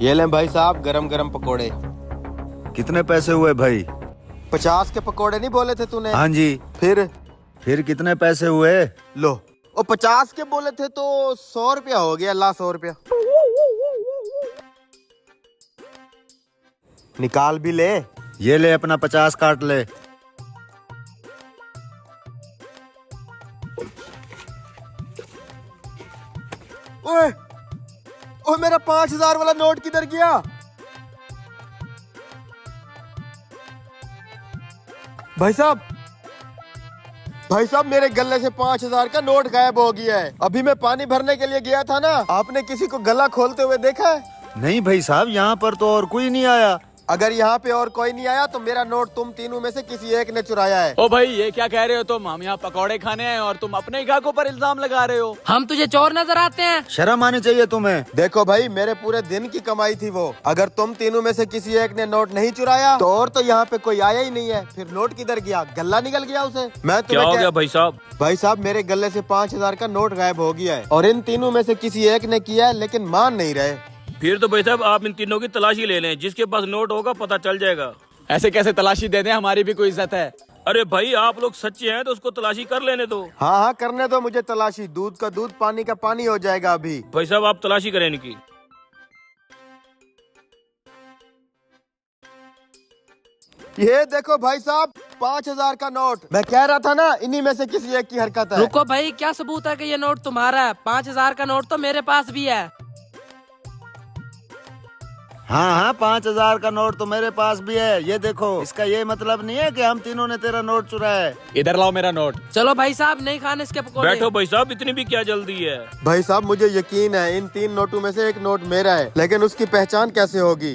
ये लें भाई साहब गरम गरम पकोड़े। कितने पैसे हुए भाई? 50 के पकोड़े नहीं बोले थे तूने? हाँ जी। फिर कितने पैसे हुए? लो, वो 50 के बोले थे तो 100 रुपया हो गया। ला 100 रुपया निकाल भी ले। ये ले अपना 50 काट ले। ओए ओए, मेरा 5000 वाला नोट किधर गया? भाई साहब मेरे गले से 5000 का नोट गायब हो गया है। अभी मैं पानी भरने के लिए गया था ना, आपने किसी को गला खोलते हुए देखा है? नहीं भाई साहब, यहाँ पर तो और कोई नहीं आया। अगर यहाँ पे और कोई नहीं आया तो मेरा नोट तुम तीनों में से किसी एक ने चुराया है। ओ भाई, ये क्या कह रहे हो तुम? हम यहाँ पकौड़े खाने आए और तुम अपने ही ग्राहकों पर इल्जाम लगा रहे हो। हम तुझे चोर नजर आते हैं? शर्म आनी चाहिए तुम्हें। देखो भाई, मेरे पूरे दिन की कमाई थी वो। अगर तुम तीनों में से किसी एक ने नोट नहीं चुराया तो और तो यहाँ पे कोई आया ही नहीं है। फिर नोट किधर गया? गला निकल गया उसे। मैं क्या हो गया भाई साहब? भाई साहब, मेरे गले से 5000 का नोट गायब हो गया है और इन तीनों में से किसी एक ने किया है, लेकिन मान नहीं रहे। फिर तो भाई साहब आप इन तीनों की तलाशी ले लें, जिसके पास नोट होगा पता चल जाएगा। ऐसे कैसे तलाशी दे दें? हमारी भी कोई इज्जत है। अरे भाई, आप लोग सच्चे हैं तो उसको तलाशी कर लेने दो। हाँ करने दो मुझे तलाशी। दूध का दूध पानी का पानी हो जाएगा अभी। भाई साहब आप तलाशी करें इनकी। ये देखो भाई साहब, 5000 का नोट। मैं कह रहा था ना, इन्हीं में से किसी एक की हरकत है। रुको भाई, क्या सबूत है कि ये नोट तुम्हारा है? 5000 का नोट तो मेरे पास भी है। हाँ 5000 का नोट तो मेरे पास भी है। ये देखो, इसका ये मतलब नहीं है कि हम तीनों ने तेरा नोट चुराया है। इधर लाओ मेरा नोट। चलो भाई साहब, नहीं खाने इसके पकौड़े। बैठो भाई साहब, इतनी भी क्या जल्दी है? भाई साहब, मुझे यकीन है इन 3 नोटों में से एक नोट मेरा है, लेकिन उसकी पहचान कैसे होगी?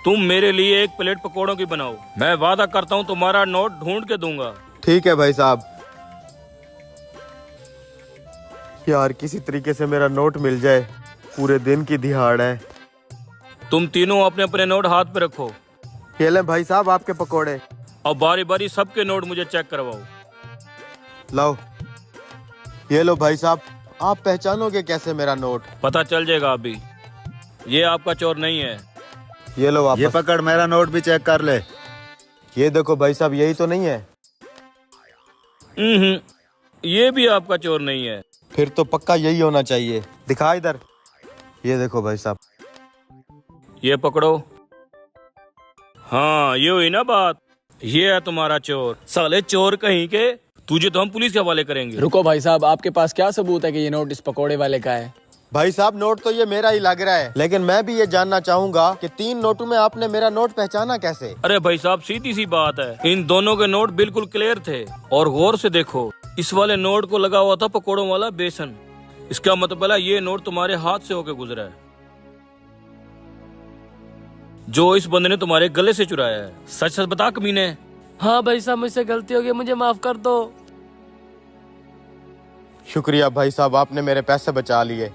तुम मेरे लिए एक प्लेट पकोड़ों की बनाओ, मैं वादा करता हूँ तुम्हारा नोट ढूंढ के दूंगा। ठीक है भाई साहब। यार, किसी तरीके से मेरा नोट मिल जाए, पूरे दिन की दिहाड़ है। तुम तीनों अपने अपने नोट हाथ पे रखो। ये लें भाई साहब आपके पकोड़े। और बारी बारी सबके नोट मुझे चेक करवाओ। लाओ, ये लो भाई साहब। आप पहचानोगे कैसे मेरा नोट? पता चल जाएगा अभी। ये आपका चोर नहीं है। ये लो वापस। ये पकड़, मेरा नोट भी चेक कर ले। ये देखो भाई साहब, यही तो नहीं है? ये भी आपका चोर नहीं है। फिर तो पक्का यही होना चाहिए। दिखा इधर। ये देखो भाई साहब। ये पकड़ो। हाँ, ये हुई ना बात। ये है तुम्हारा चोर। साले चोर कहीं के, तुझे तो हम पुलिस के हवाले करेंगे। रुको भाई साहब, आपके पास क्या सबूत है कि ये नोट इस पकोड़े वाले का है? भाई साहब, नोट तो ये मेरा ही लग रहा है, लेकिन मैं भी ये जानना चाहूंगा कि 3 नोटों में आपने मेरा नोट पहचाना कैसे? अरे भाई साहब, सीधी सी बात है। इन दोनों के नोट बिल्कुल क्लियर थे। और गौर से देखो, इस वाले नोट को लगा हुआ था पकोड़ों वाला बेसन। इसका मतलब है ये नोट तुम्हारे हाथ से होके गुजरा है, जो इस बंदे ने तुम्हारे गले से चुराया है। सच सच बता कमीने। हाँ भाई साहब, मुझसे गलती हो गई, मुझे माफ कर दो। शुक्रिया भाई साहब, आपने मेरे पैसे बचा लिए।